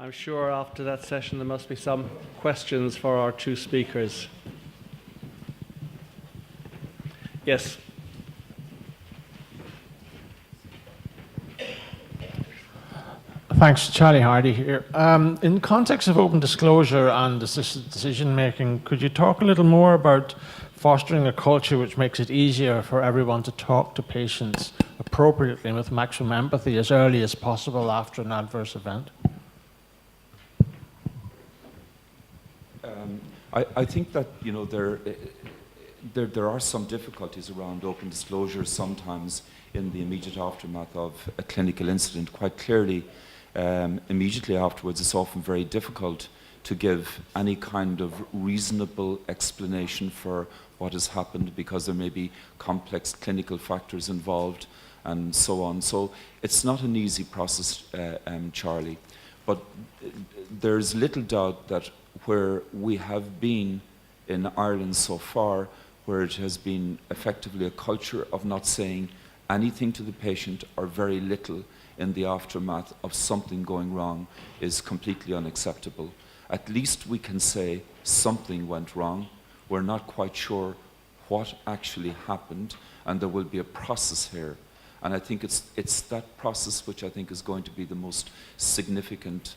I'm sure after that session there must be some questions for our two speakers. Yes. Thanks, Charlie Hardy here. In context of open disclosure and assisted decision making, could you talk a little more about fostering a culture which makes it easier for everyone to talk to patients appropriately and with maximum empathy as early as possible after an adverse event? I think that there are some difficulties around open disclosure sometimes in the immediate aftermath of a clinical incident. Quite clearly, immediately afterwards, it's often very difficult to give any kind of reasonable explanation for what has happened because there may be complex clinical factors involved and so on. So it's not an easy process, Charlie. But there's little doubt that where we have been in Ireland so far, where it has been effectively a culture of not saying anything to the patient or very little in the aftermath of something going wrong, is completely unacceptable. At least we can say something went wrong. We're not quite sure what actually happened, and there will be a process here. And I think it's that process which I think is going to be the most significant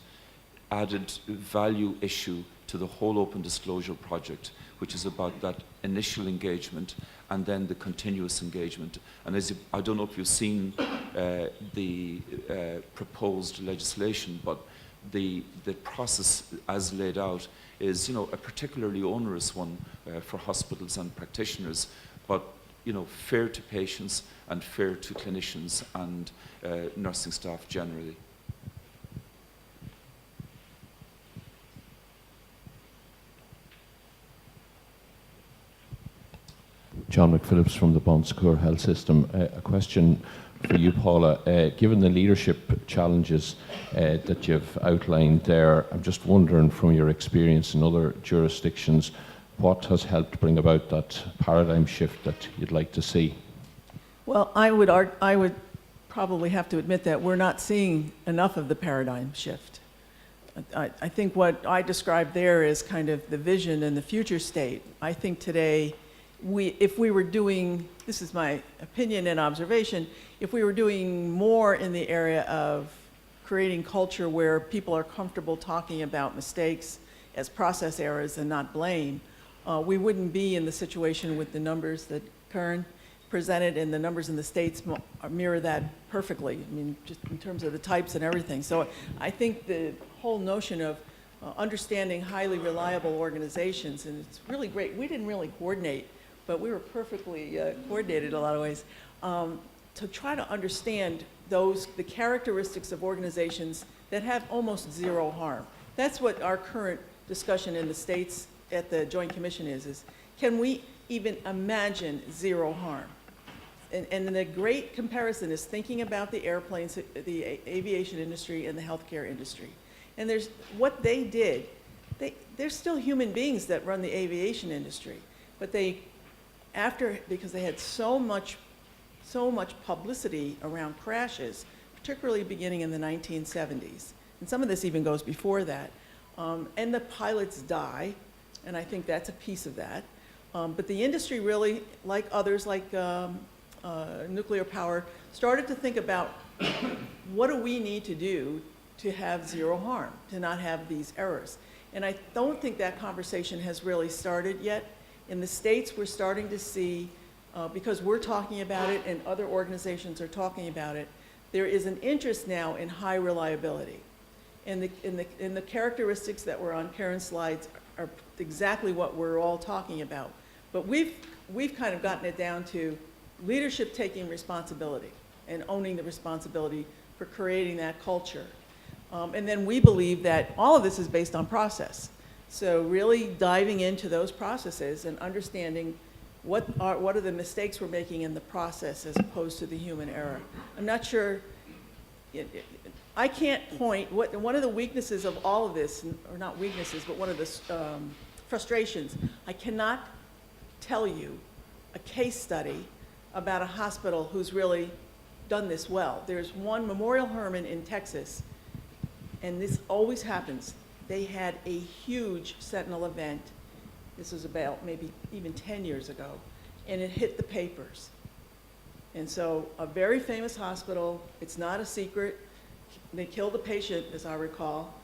added value issue to the whole open disclosure project, which is about that initial engagement and then the continuous engagement. And I don't know if you've seen the proposed legislation, but the process as laid out is, a particularly onerous one for hospitals and practitioners, but fair to patients and fair to clinicians and nursing staff generally. John McPhillips from the Bon Secours Health System. A question for you, Paula. Given the leadership challenges that you've outlined there, I'm just wondering from your experience in other jurisdictions, what has helped bring about that paradigm shift that you'd like to see? Well, I would probably have to admit that we're not seeing enough of the paradigm shift. I think what I described there is kind of the vision and the future state. I think today, if we were doing, this is my opinion and observation, if we were doing more in the area of creating culture where people are comfortable talking about mistakes as process errors and not blame, we wouldn't be in the situation with the numbers that Karen presented, and the numbers in the states mirror that perfectly. I mean, just in terms of the types and everything. So I think the whole notion of understanding highly reliable organizations, and it's really great. We didn't really coordinate, but we were perfectly coordinated in a lot of ways, to try to understand the characteristics of organizations that have almost zero harm. That's what our current discussion in the States at the Joint Commission is can we even imagine zero harm? And the great comparison is thinking about the airplanes, the aviation industry and the healthcare industry. And there's what they did, there's still human beings that run the aviation industry, but because they had so much publicity around crashes, particularly beginning in the 1970s, and some of this even goes before that, and the pilots die, and I think that's a piece of that. But the industry really, like others, like nuclear power, started to think about what do we need to do to have zero harm, to not have these errors. And I don't think that conversation has really started yet. In the States, we're starting to see, because we're talking about it and other organizations are talking about it, there is an interest now in high reliability. And the characteristics that were on Karen's slides are exactly what we're all talking about. But we've kind of gotten it down to leadership taking responsibility and owning the responsibility for creating that culture. And then we believe that all of this is based on process. So really diving into those processes and understanding what are the mistakes we're making in the process as opposed to the human error. I'm not sure, I can't point, one of the weaknesses of all of this, or not weaknesses, but one of the frustrations, I cannot tell you a case study about a hospital who's really done this well. There's one, Memorial Hermann in Texas, and this always happens. They had a huge Sentinel event. This was about maybe even 10 years ago, and it hit the papers. And so a very famous hospital, it's not a secret, they killed a patient, as I recall,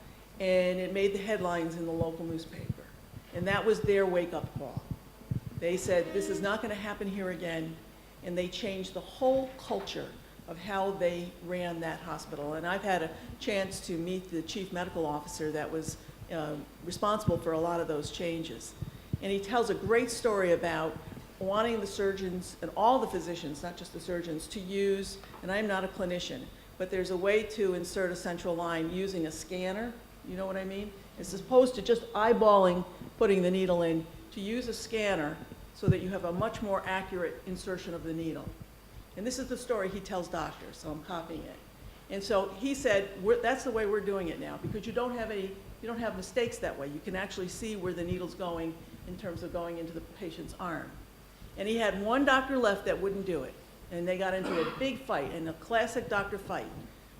and it made the headlines in the local newspaper. And that was their wake-up call. They said, this is not going to happen here again, and they changed the whole culture of how they ran that hospital. And I've had a chance to meet the chief medical officer that was responsible for a lot of those changes. And he tells a great story about wanting the surgeons and all the physicians, not just the surgeons, to use, and I'm not a clinician, but there's a way to insert a central line using a scanner, you know what I mean? As opposed to just eyeballing, putting the needle in, to use a scanner so that you have a much more accurate insertion of the needle. And this is the story he tells doctors, so I'm copying it. And so he said, that's the way we're doing it now, because you don't have mistakes that way. You can actually see where the needle's going in terms of going into the patient's arm. And he had one doctor left that wouldn't do it. And they got into a big fight, and a classic doctor fight.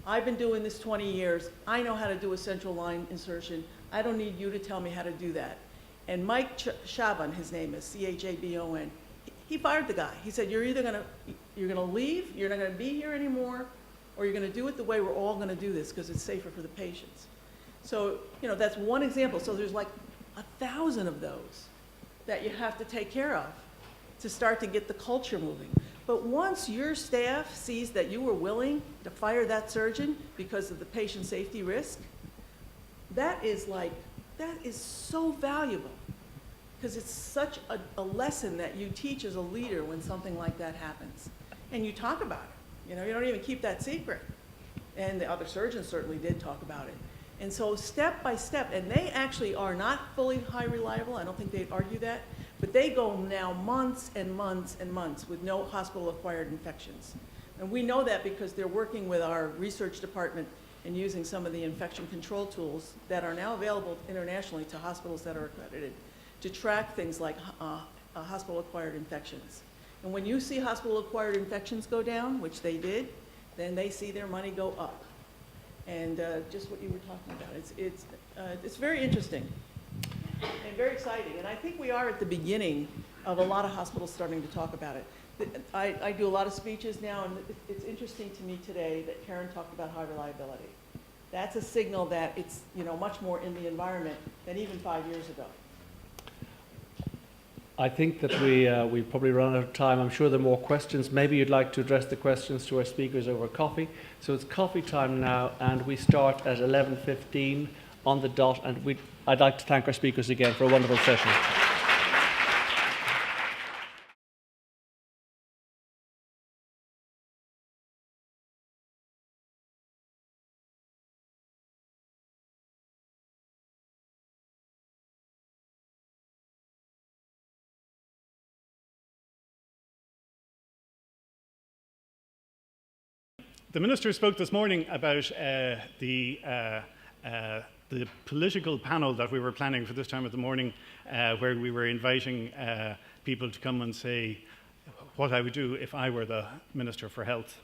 I've been doing this 20 years. I know how to do a central line insertion. I don't need you to tell me how to do that. And Mike Chabon, his name is, C-H-A-B-O-N, he fired the guy. He said, you're either gonna leave, you're not gonna be here anymore, or you're gonna do it the way we're all gonna do this because it's safer for the patients. So, that's one example. So there's like 1,000 of those that you have to take care of to start to get the culture moving. But once your staff sees that you were willing to fire that surgeon because of the patient safety risk, that is so valuable, because it's such a lesson that you teach as a leader when something like that happens. And you talk about it. You don't even keep that secret. And the other surgeons certainly did talk about it. And so step by step, and they actually are not fully high reliable, I don't think they'd argue that, but they go now months and months and months with no hospital-acquired infections. And we know that because they're working with our research department and using some of the infection control tools that are now available internationally to hospitals that are accredited to track things like hospital-acquired infections. And when you see hospital-acquired infections go down, which they did, then they see their money go up. And just what you were talking about, it's very interesting and very exciting. And I think we are at the beginning of a lot of hospitals starting to talk about it. I do a lot of speeches now, and it's interesting to me today that Karen talked about high reliability. That's a signal that it's much more in the environment than even 5 years ago. I think that we've probably run out of time. I'm sure there are more questions. Maybe you'd like to address the questions to our speakers over coffee. So it's coffee time now, and we start at 11:15 on the dot. And I'd like to thank our speakers again for a wonderful session. The Minister spoke this morning about the political panel that we were planning for this time of the morning, where we were inviting people to come and say what I would do if I were the Minister for Health.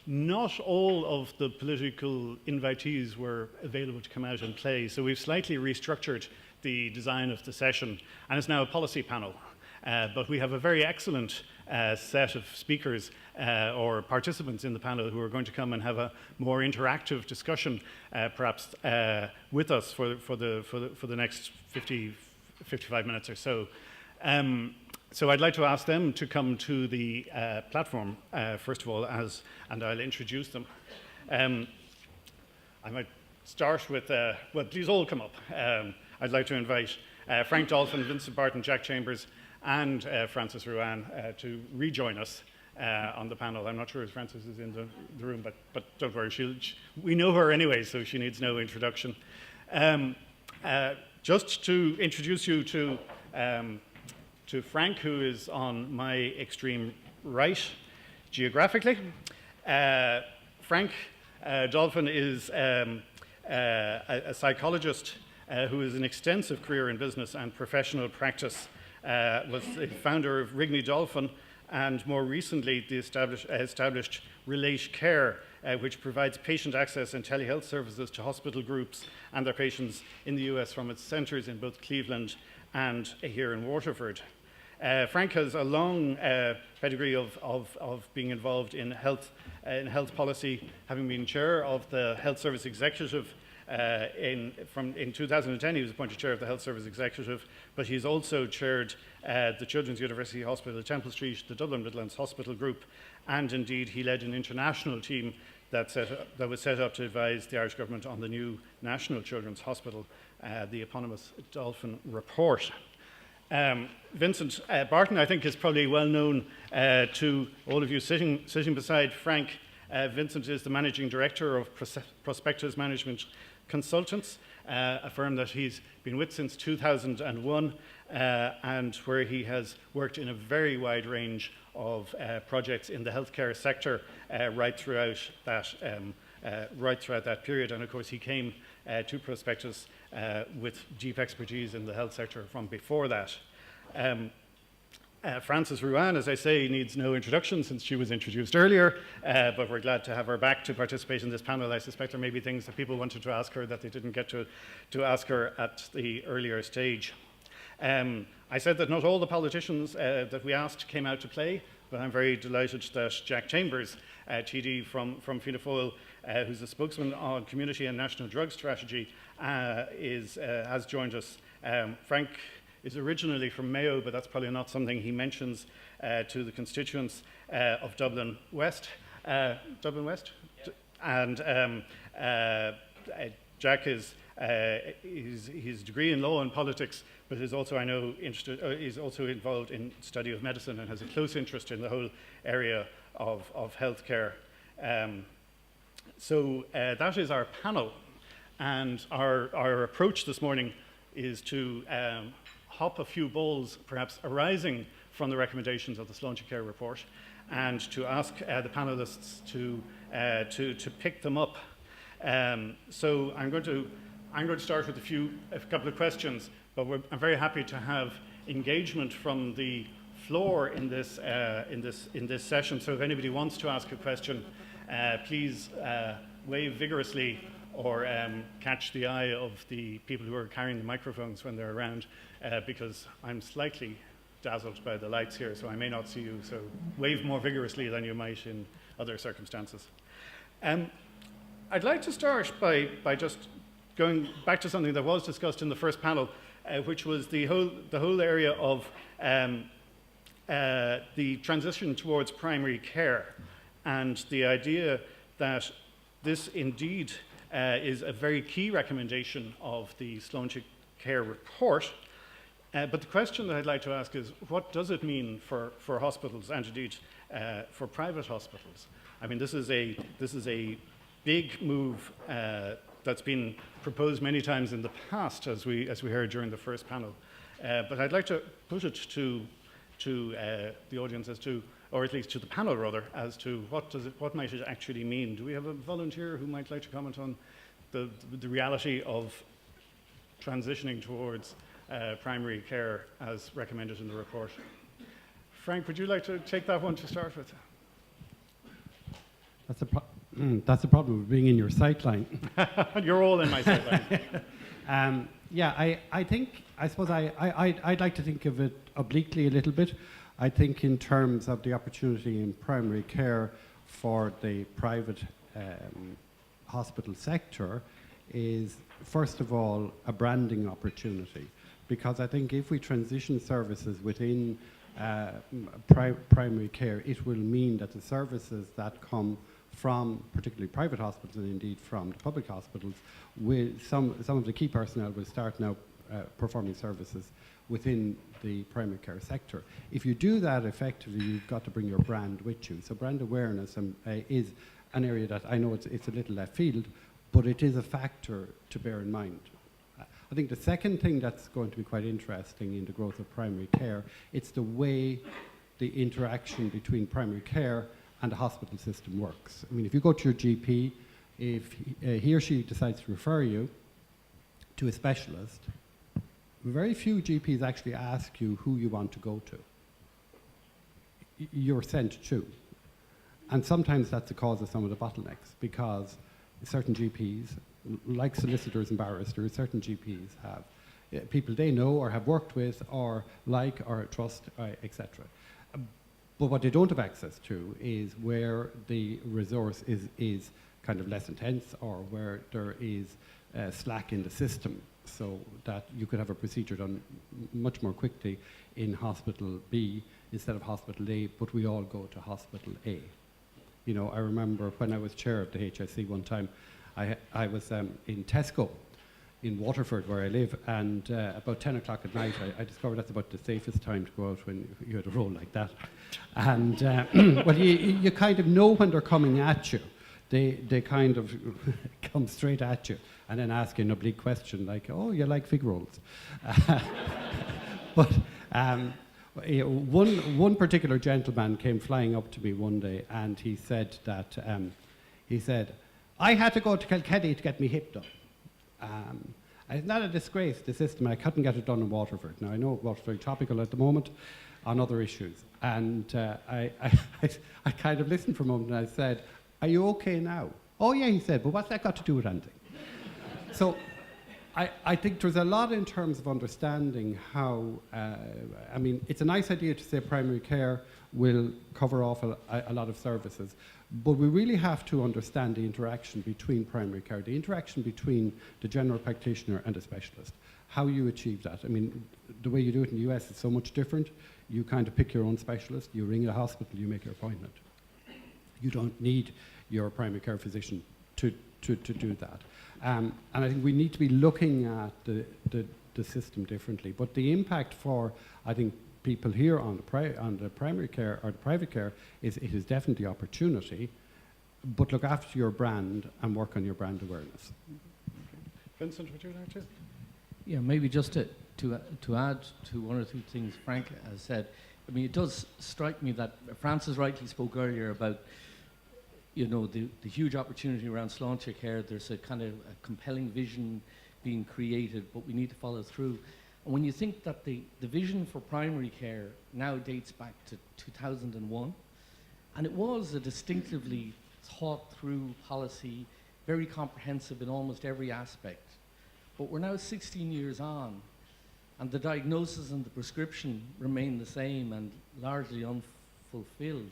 Not all of the political invitees were available to come out and play, so we've slightly restructured the design of the session, and it's now a policy panel. But we have a very excellent set of speakers or participants in the panel who are going to come and have a more interactive discussion, perhaps with us for the next 55 minutes or so. So I'd like to ask them to come to the platform first of all, and I'll introduce them. I might start with well, please all come up. I'd like to invite Frank Dolphin, Vincent Barton, Jack Chambers, and Frances Ruane to rejoin us on the panel. I'm not sure if Frances is in the room, but don't worry, we know her anyway, so she needs no introduction. Just to introduce you to Frank, who is on my extreme right geographically. Frank Dolphin is a psychologist who has an extensive career in business and professional practice. Was the founder of Rigney Dolphin, and more recently established Relate Care which provides patient access and telehealth services to hospital groups and their patients in the US from its centres in both Cleveland and here in Waterford. Frank has a long pedigree of being involved in health policy, having been chair of the Health Service Executive. In 2010, he was appointed chair of the Health Service Executive, but he's also chaired the Children's University Hospital, Temple Street, the Dublin Midlands Hospital Group, and indeed he led an international team that was set up to advise the Irish government on the new National Children's Hospital, the eponymous Dolphin Report. Vincent Barton, I think, is probably well known to all of you sitting beside Frank. Vincent is the managing director of Prospectus Management Consultants, a firm that he's been with since 2001, and where he has worked in a very wide range of projects in the healthcare sector right throughout that period. And of course, he came to Prospectus with deep expertise in the health sector from before that. Frances Ruan, as I say, needs no introduction since she was introduced earlier, but we're glad to have her back to participate in this panel. I suspect there may be things that people wanted to ask her that they didn't get to ask her at the earlier stage. I said that not all the politicians that we asked came out to play, but I'm very delighted that Jack Chambers, TD from Fianna Fáil, who's a spokesman on community and national drug strategy, has joined us. Frank is originally from Mayo, but that's probably not something he mentions to the constituents of Dublin West. Dublin West? Yep. And Jack is his degree in law and politics, but is also, I know, is also involved in study of medicine and has a close interest in the whole area of healthcare. So that is our panel, and our approach this morning is to hop a few balls, perhaps arising from the recommendations of the Sloan Care report, and to ask the panelists to pick them up. So I'm going to start with a couple of questions, but I'm very happy to have engagement from the floor in this session. So if anybody wants to ask a question, please wave vigorously or catch the eye of the people who are carrying the microphones when they're around, because I'm slightly dazzled by the lights here, so I may not see you, so wave more vigorously than you might in other circumstances. I'd like to start by just going back to something that was discussed in the first panel, which was the whole area of the transition towards primary care, and the idea that this indeed is a very key recommendation of the Sloan Care report. But the question that I'd like to ask is, what does it mean for hospitals, and indeed for private hospitals? I mean, this is a big move that's been proposed many times in the past, as we heard during the first panel. But I'd like to put it to the audience as to, or at least to the panel rather, as to what might it actually mean. Do we have a volunteer who might like to comment on the reality of transitioning towards primary care as recommended in the report? Frank, would you like to take that one to start with? That's the problem with being in your sightline. You're all in my sightline. Yeah, I suppose I'd like to think of it obliquely a little bit. I think in terms of the opportunity in primary care for the private hospital sector is, first of all, a branding opportunity. Because I think if we transition services within primary care, it will mean that the services that come from particularly private hospitals and indeed from the public hospitals, some of the key personnel will start now performing services within the primary care sector. If you do that effectively, you've got to bring your brand with you. So brand awareness is an area that I know it's a little left field, but it is a factor to bear in mind. I think the second thing that's going to be quite interesting in the growth of primary care, it's the way the interaction between primary care and the hospital system works. I mean, if you go to your GP, if he or she decides to refer you to a specialist, very few GPs actually ask you who you want to go to. You're sent to. And sometimes that's the cause of some of the bottlenecks, because certain GPs, like solicitors and barristers, certain GPs have people they know or have worked with or like or trust, etc. But what they don't have access to is where the resource is kind of less intense, or where there is slack in the system, so that you could have a procedure done much more quickly in hospital B instead of hospital A, but we all go to hospital A. You know, I remember when I was chair of the HSC one time, I was in Tesco in Waterford, where I live, and about 10 o'clock at night, I discovered that's about the safest time to go out when you had a role like that. And, well, you kind of know when they're coming at you. They kind of come straight at you and then ask you an oblique question like, oh, you like fig rolls. But one particular gentleman came flying up to me one day, and he said that, I had to go to Kilkenny to get my hip done. It's not a disgrace, the system. I couldn't get it done in Waterford. Now, I know Waterford's very topical at the moment on other issues. And I kind of listened for a moment, and I said, are you okay now? Oh, yeah, he said, but what's that got to do with anything? So I think there's a lot in terms of understanding how, I mean, it's a nice idea to say primary care will cover off a lot of services, but we really have to understand the interaction between primary care, the interaction between the general practitioner and the specialist, how you achieve that. I mean, the way you do it in the US is so much different. You kind of pick your own specialist, you ring the hospital, you make your appointment. You don't need your primary care physician to do that. And I think we need to be looking at the system differently. But the impact for, I think, people here on the primary care or the private care is it is definitely opportunity, but look after your brand and work on your brand awareness. Vincent, would you like to? Yeah, maybe just to add to one or two things Frank has said. I mean, it does strike me that Francis rightly spoke earlier about, you know, the huge opportunity around sláinte care. There's a kind of a compelling vision being created, but we need to follow through. And when you think that the vision for primary care now dates back to 2001, and it was a distinctively thought through policy, very comprehensive in almost every aspect. But we're now 16 years on, and the diagnosis and the prescription remain the same and largely unfulfilled,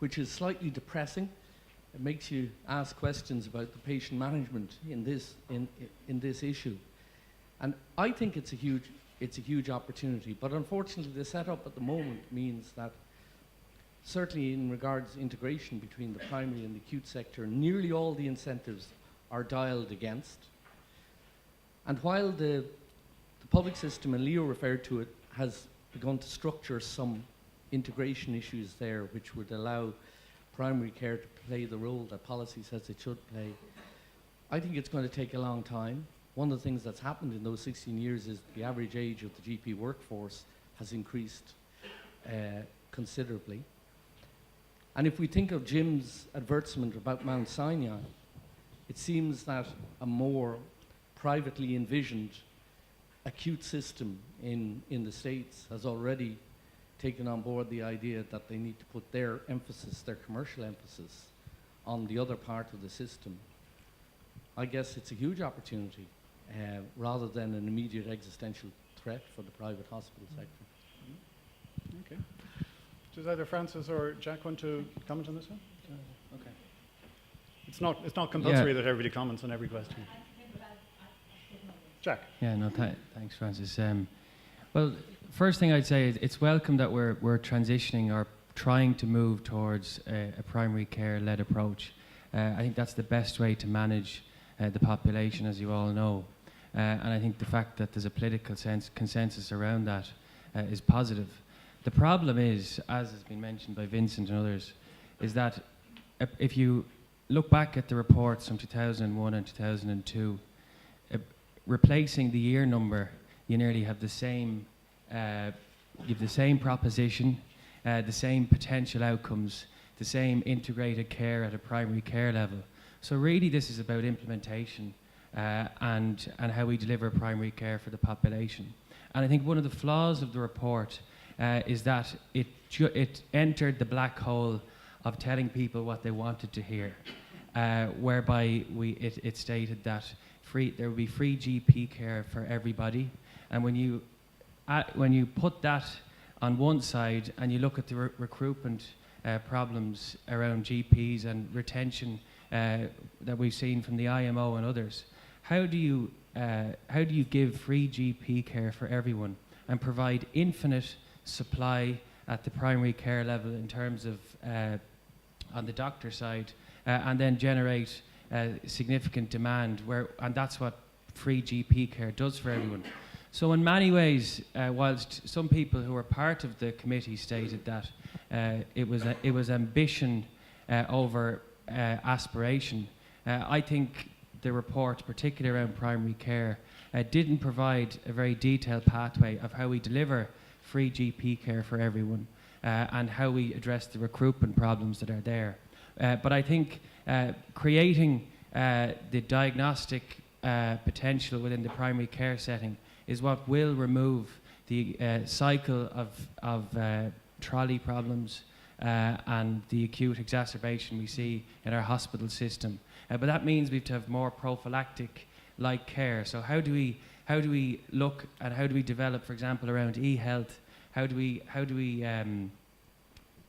which is slightly depressing. It makes you ask questions about the patient management in this issue. And I think it's a huge opportunity, but unfortunately the setup at the moment means that certainly in regards to integration between the primary and the acute sector, nearly all the incentives are dialed against. And while the public system, and Leo referred to it, has begun to structure some integration issues there which would allow primary care to play the role that policy says it should play, I think it's going to take a long time. One of the things that's happened in those 16 years is the average age of the GP workforce has increased considerably. And if we think of Jim's advertisement about Mount Sinai, it seems that a more privately envisioned acute system in the States has already taken on board the idea that they need to put their emphasis, their commercial emphasis, on the other part of the system. I guess it's a huge opportunity rather than an immediate existential threat for the private hospital sector. Okay. Does either Francis or Jack want to comment on this one? Okay. It's not compulsory that everybody comments on every question. Jack. Yeah, no, thanks, Francis. Well, first thing I'd say is it's welcome that we're transitioning or trying to move towards a primary care-led approach. I think that's the best way to manage the population, as you all know. And I think the fact that there's a political consensus around that is positive. The problem is, as has been mentioned by Vincent and others, is that if you look back at the reports from 2001 and 2002, replacing the year number, you nearly have the same proposition, the same potential outcomes, the same integrated care at a primary care level. So really this is about implementation and how we deliver primary care for the population. And I think one of the flaws of the report is that it entered the black hole of telling people what they wanted to hear, whereby it stated that there would be free GP care for everybody. And when you put that on one side and you look at the recruitment problems around GPs and retention that we've seen from the IMO and others, how do you give free GP care for everyone and provide infinite supply at the primary care level in terms of on the doctor side, and then generate significant demand, and that's what free GP care does for everyone. So in many ways, whilst some people who were part of the committee stated that it was ambition over aspiration, I think the report, particularly around primary care, didn't provide a very detailed pathway of how we deliver free GP care for everyone and how we address the recruitment problems that are there. But I think creating the diagnostic potential within the primary care setting is what will remove the cycle of trolley problems and the acute exacerbation we see in our hospital system. But that means we have to have more prophylactic-like care. So how do we look and how do we develop, for example, around e-health? How do we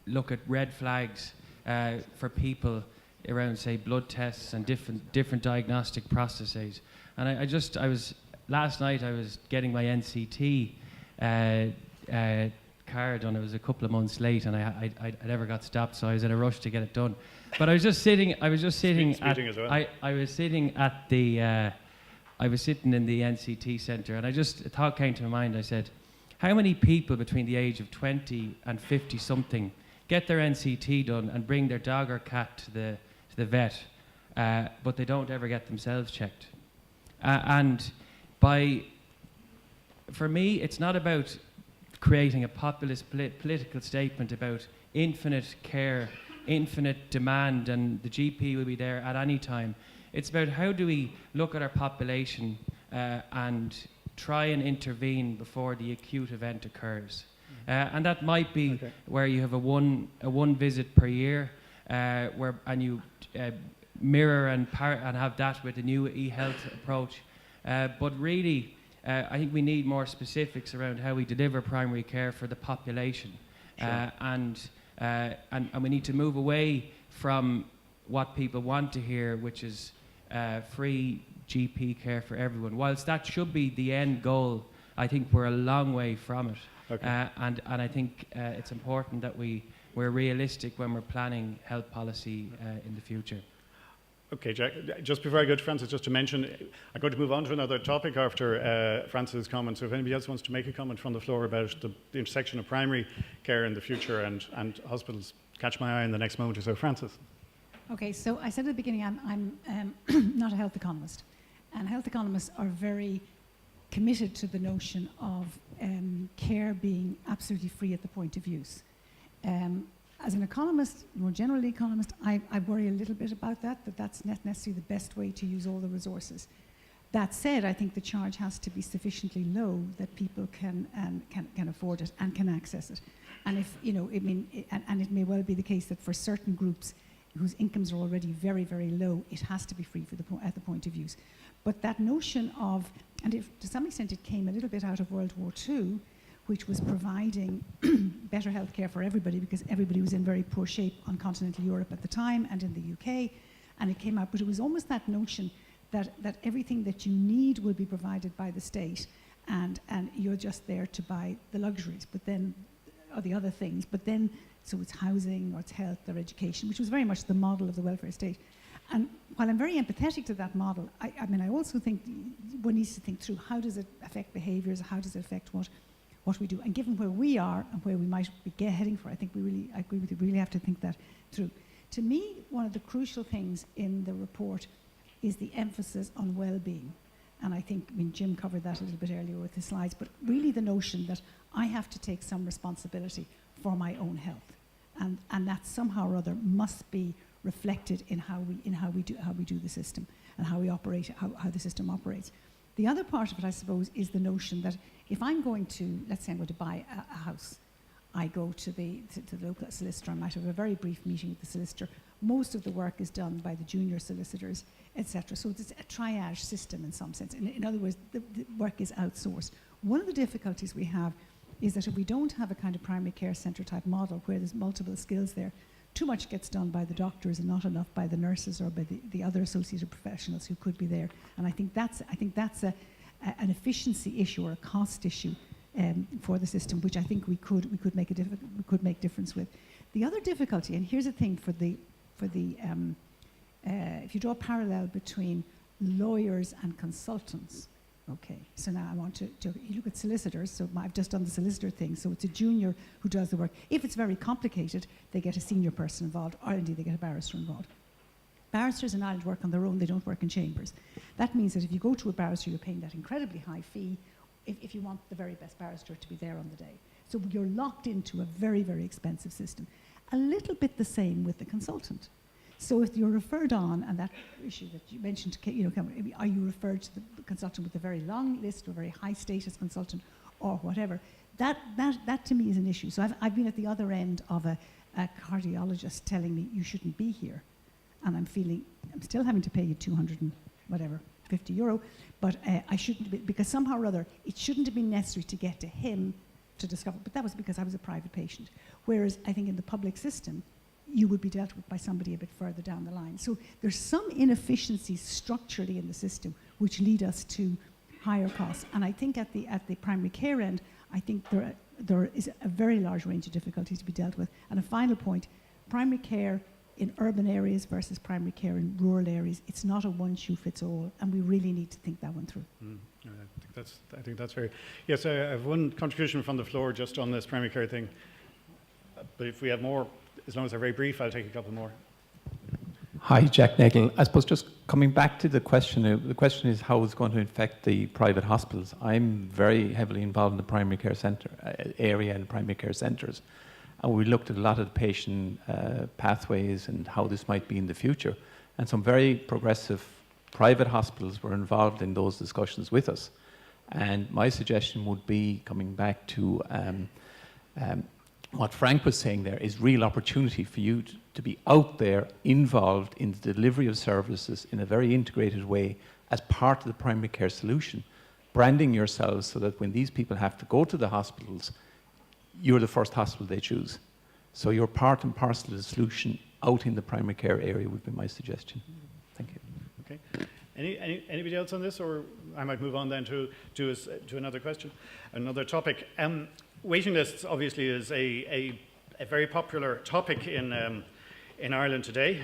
look at red flags for people around, say, blood tests and different diagnostic processes? And last night I was getting my NCT card done. It was a couple of months late, and I never got stopped, so I was in a rush to get it done. But I was just sitting in the NCT centre, and a thought came to my mind. I said, how many people between the age of 20 and 50 something get their NCT done and bring their dog or cat to the vet, but they don't ever get themselves checked? For me, it's not about creating a populist political statement about infinite care, infinite demand, and the GP will be there at any time. It's about how do we look at our population and try and intervene before the acute event occurs. And that might be where you have a one visit per year, and you mirror and have that with the new e-health approach. But really, I think we need more specifics around how we deliver primary care for the population. Sure. And we need to move away from what people want to hear, which is free GP care for everyone. Whilst that should be the end goal, I think we're a long way from it. Okay. And I think it's important that we're realistic when we're planning health policy in the future. Okay, Jack, just before I go to Francis, just to mention, I'm going to move on to another topic after Francis' comments. So if anybody else wants to make a comment from the floor about the intersection of primary care in the future and hospitals, catch my eye in the next moment or so. Francis. Okay, so I said at the beginning I'm not a health economist, and health economists are very committed to the notion of care being absolutely free at the point of use. As an economist, more generally economist, I worry a little bit about that's not necessarily the best way to use all the resources. That said, I think the charge has to be sufficiently low that people can afford it and can access it. And if it may well be the case that for certain groups whose incomes are already very, very low, it has to be free at the point of use. But that notion of, and to some extent it came a little bit out of World War II, which was providing better health care for everybody because everybody was in very poor shape on continental Europe at the time and in the UK, and it came out, but it was almost that notion that everything that you need will be provided by the state, and you're just there to buy the luxuries, but then, or the other things, but then, so it's housing or it's health or education, which was very much the model of the welfare state. And while I'm very empathetic to that model, I also think one needs to think through how does it affect behaviours, how does it affect what we do. And given where we are and where we might be heading for, I agree with you, really have to think that through. To me, one of the crucial things in the report is the emphasis on well-being. And I think, Jim covered that a little bit earlier with his slides, but really the notion that I have to take some responsibility for my own health. And that somehow or other must be reflected in how we do the system and how we operate, how the system operates. The other part of it, I suppose, is the notion that if I'm going to, let's say I'm going to buy a house, I go to the local solicitor. I might have a very brief meeting with the solicitor. Most of the work is done by the junior solicitors, etc. So it's a triage system in some sense. In other words, the work is outsourced. One of the difficulties we have is that if we don't have a kind of primary care centre type model where there's multiple skills there, too much gets done by the doctors and not enough by the nurses or by the other associated professionals who could be there. And I think that's an efficiency issue or a cost issue for the system, which I think we could make difference with. The other difficulty, and here's the thing if you draw a parallel between lawyers and consultants. Okay, so now I want to you look at solicitors, so I've just done the solicitor thing, so it's a junior who does the work. If it's very complicated, they get a senior person involved, or indeed they get a barrister involved. Barristers in Ireland work on their own, they don't work in chambers. That means that if you go to a barrister, you're paying that incredibly high fee if you want the very best barrister to be there on the day. So you're locked into a very, very expensive system. A little bit the same with the consultant. So if you're referred on, and that issue that you mentioned, are you referred to the consultant with a very long list or a very high status consultant or whatever, that to me is an issue. So I've been at the other end of a cardiologist telling me you shouldn't be here. And I'm still having to pay you 200 and whatever, 50 euro, but I shouldn't be, because somehow or other, it shouldn't have been necessary to get to him to discover, but that was because I was a private patient. Whereas I think in the public system, you would be dealt with by somebody a bit further down the line. So there's some inefficiencies structurally in the system which lead us to higher costs. And I think at the primary care end, I think there is a very large range of difficulties to be dealt with. And a final point, primary care in urban areas versus primary care in rural areas, it's not a one-shoe-fits-all, and we really need to think that one through. I think that's very... Yes, I have one contribution from the floor just on this primary care thing. But if we have more, as long as they're very brief, I'll take a couple more. Hi, Jack Nagle. I suppose just coming back to the question is how it's going to affect the private hospitals. I'm very heavily involved in the primary care centre area and primary care centres. And we looked at a lot of the patient pathways and how this might be in the future. And some very progressive private hospitals were involved in those discussions with us. And my suggestion would be, coming back to what Frank was saying there, is real opportunity for you to be out there involved in the delivery of services in a very integrated way as part of the primary care solution, branding yourselves so that when these people have to go to the hospitals, you're the first hospital they choose. So you're part and parcel of the solution out in the primary care area would be my suggestion. Thank you. Okay. Anybody else on this, or I might move on then to another question, another topic. Waiting lists obviously is a very popular topic in Ireland today.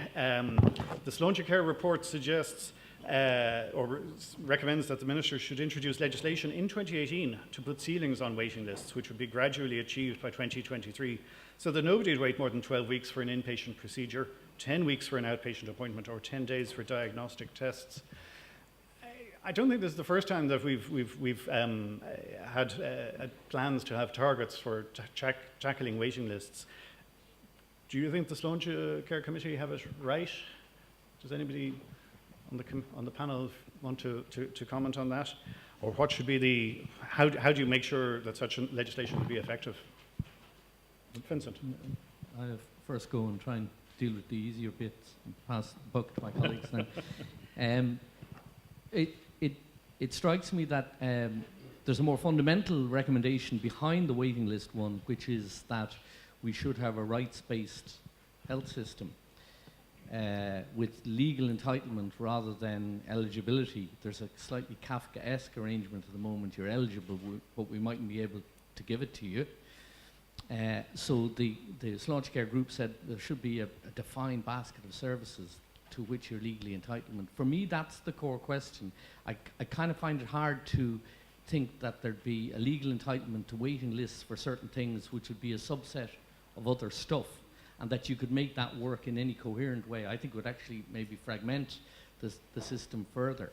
The Sloan Care report suggests or recommends that the Minister should introduce legislation in 2018 to put ceilings on waiting lists, which would be gradually achieved by 2023, so that nobody would wait more than 12 weeks for an inpatient procedure, 10 weeks for an outpatient appointment, or 10 days for diagnostic tests. I don't think this is the first time that we've had plans to have targets for tackling waiting lists. Do you think the Sloan Care Committee have it right? Does anybody on the panel want to comment on that? Or what should be how do you make sure that such legislation will be effective? Vincent. I'll first go and try and deal with the easier bits and pass the buck to my colleagues now. It strikes me that there's a more fundamental recommendation behind the waiting list one, which is that we should have a rights-based health system with legal entitlement rather than eligibility. There's a slightly Kafkaesque arrangement at the moment. You're eligible, but we mightn't be able to give it to you. So the Sloan Care group said there should be a defined basket of services to which you're legally entitled. For me, that's the core question. I kind of find it hard to think that there'd be a legal entitlement to waiting lists for certain things, which would be a subset of other stuff, and that you could make that work in any coherent way. I think it would actually maybe fragment the system further.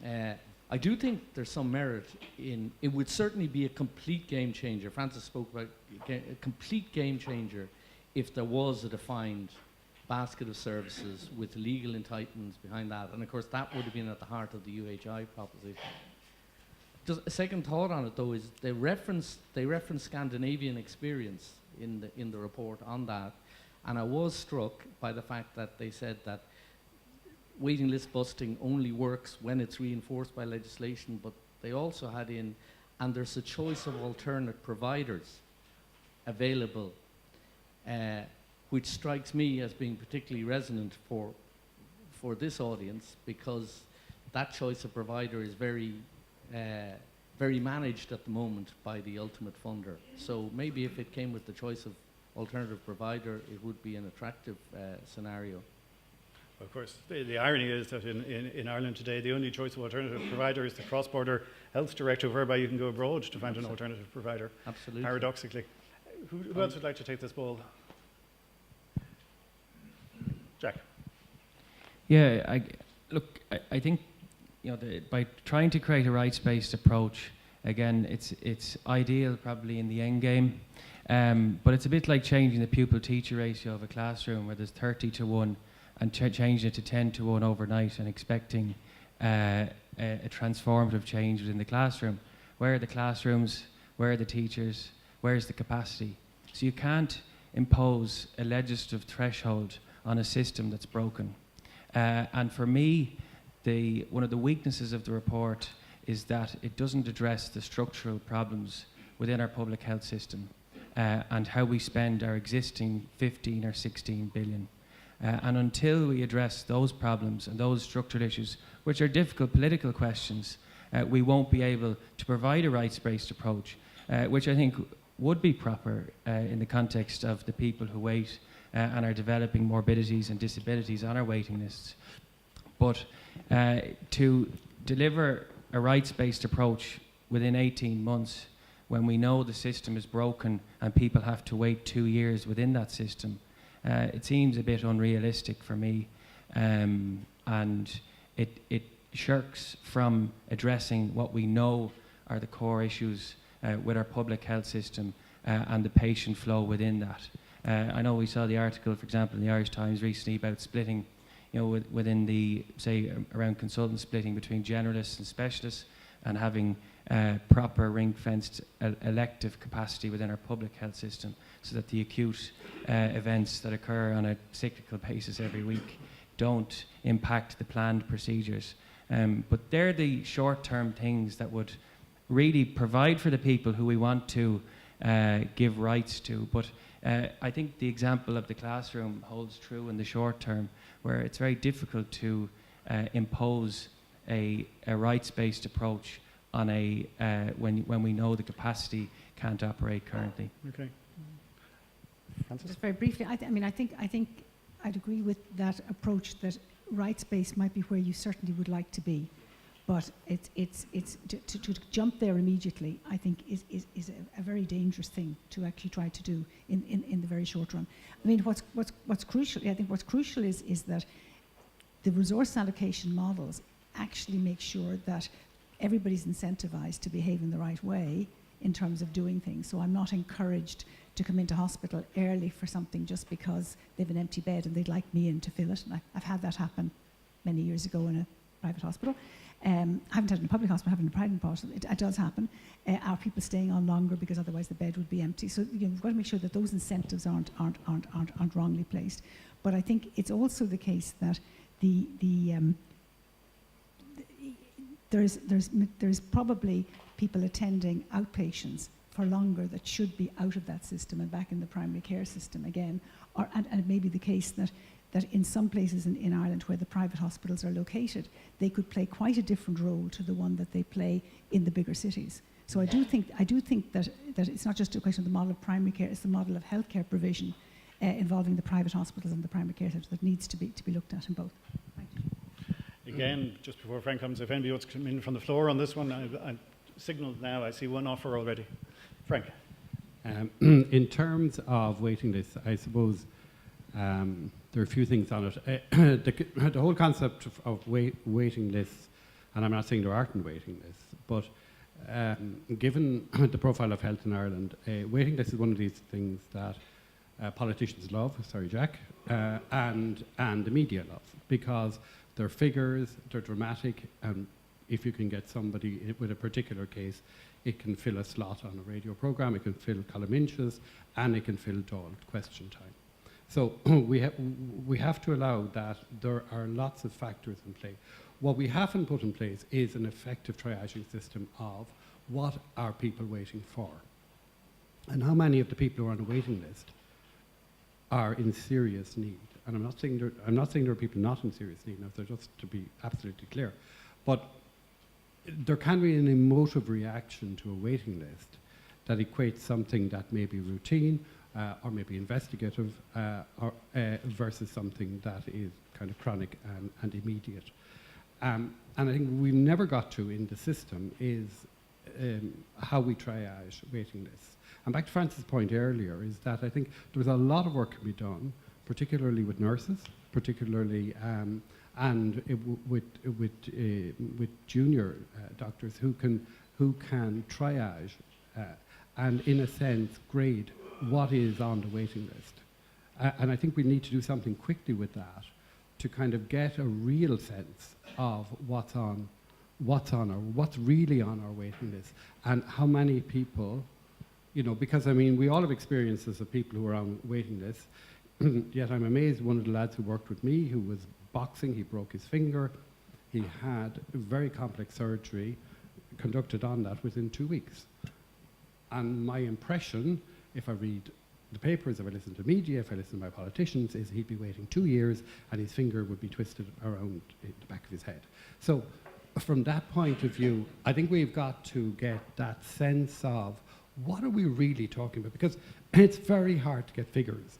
I do think there's some merit in, it would certainly be a complete game changer. Francis spoke about a complete game changer if there was a defined basket of services with legal entitlements behind that. And of course that would have been at the heart of the UHI proposition. just a second thought on it, though, is they reference Scandinavian experience in the report on that, and I was struck by the fact that they said that waiting list busting only works when it's reinforced by legislation, but they also had in, and there's a choice of alternate providers available, which strikes me as being particularly resonant for this audience, because that choice of provider is very managed at the moment by the ultimate funder. So maybe if it came with the choice of alternative provider, it would be an attractive scenario. Of course, the irony is that in Ireland today, the only choice of alternative provider is the cross-border health directive, whereby you can go abroad to find an alternative provider. Absolutely. Paradoxically. Who else would like to take this ball? Jack. Yeah, I think, you know, by trying to create a rights-based approach, again, it's ideal probably in the end game, but it's a bit like changing the pupil-teacher ratio of a classroom where there's 30 to 1 and changing it to 10 to 1 overnight and expecting a transformative change within the classroom. Where are the classrooms? Where are the teachers? Where's the capacity? So you can't impose a legislative threshold on a system that's broken. And for me, one of the weaknesses of the report is that it doesn't address the structural problems within our public health system and how we spend our existing 15 or 16 billion. And until we address those problems and those structural issues, which are difficult political questions, we won't be able to provide a rights-based approach, which I think would be proper in the context of the people who wait and are developing morbidities and disabilities on our waiting lists. But to deliver a rights-based approach within 18 months, when we know the system is broken and people have to wait 2 years within that system, it seems a bit unrealistic for me, and it shirks from addressing what we know are the core issues with our public health system and the patient flow within that. I know we saw the article, for example, in the Irish Times recently about splitting, you know, within the, say, around consultants splitting between generalists and specialists and having proper ring-fenced elective capacity within our public health system so that the acute events that occur on a cyclical basis every week don't impact the planned procedures. But they're the short-term things that would really provide for the people who we want to give rights to. But I think the example of the classroom holds true in the short term, where it's very difficult to impose a rights-based approach on when we know the capacity can't operate currently. Okay. Frances? Just very briefly, I think I'd agree with that approach that rights-based might be where you certainly would like to be, but it's to jump there immediately, I think is a very dangerous thing to actually try to do in the very short run. I mean, what's crucial, I think what's crucial is that the resource allocation models actually make sure that everybody's incentivized to behave in the right way in terms of doing things. So I'm not encouraged to come into hospital early for something just because they've an empty bed and they'd like me in to fill it. And I've had that happen many years ago in a private hospital. I haven't had it in a public hospital, I have it in a private hospital. It does happen. Are people staying on longer because otherwise the bed would be empty? So we've got to make sure that those incentives aren't wrongly placed. But I think it's also the case that there's probably people attending outpatients for longer that should be out of that system and back in the primary care system again. And it may be the case that in some places in Ireland where the private hospitals are located, they could play quite a different role to the one that they play in the bigger cities. So I do think that it's not just a question of the model of primary care, it's the model of healthcare provision involving the private hospitals and the primary care centres that needs to be looked at in both. Thank you. Again, just before Frank comes, if anybody wants to come in from the floor on this one, I signalled now, I see one offer already. Frank. In terms of waiting lists, I suppose there are a few things on it. The whole concept of waiting lists, and I'm not saying there aren't waiting lists, but given the profile of health in Ireland, waiting list is one of these things that politicians love, sorry Jack, and the media love, because they're figures, they're dramatic, and if you can get somebody with a particular case, it can fill a slot on a radio program, it can fill column inches, and it can fill Dáil question time. So we have to allow that. There are lots of factors in play. What we haven't put in place is an effective triaging system of what are people waiting for, and how many of the people who are on a waiting list are in serious need. And I'm not saying there are people not in serious need. Now, so just to be absolutely clear, but there can be an emotive reaction to a waiting list that equates something that may be routine or maybe investigative versus something that is kind of chronic and immediate. And I think we've never got to in the system is how we triage waiting lists. And back to Francis' point earlier is that I think there's a lot of work can be done, particularly with nurses, particularly and with junior doctors who can triage and in a sense grade what is on the waiting list. And I think we need to do something quickly with that to kind of get a real sense of what's really on our waiting list and how many people, you know, because I mean we all have experiences of people who are on waiting lists. Yet I'm amazed, one of the lads who worked with me who was boxing, he broke his finger, he had very complex surgery conducted on that within 2 weeks. And my impression, if I read the papers, if I listen to media, if I listen to my politicians, is he'd be waiting 2 years and his finger would be twisted around the back of his head. So from that point of view, I think we've got to get that sense of what are we really talking about? Because it's very hard to get figures.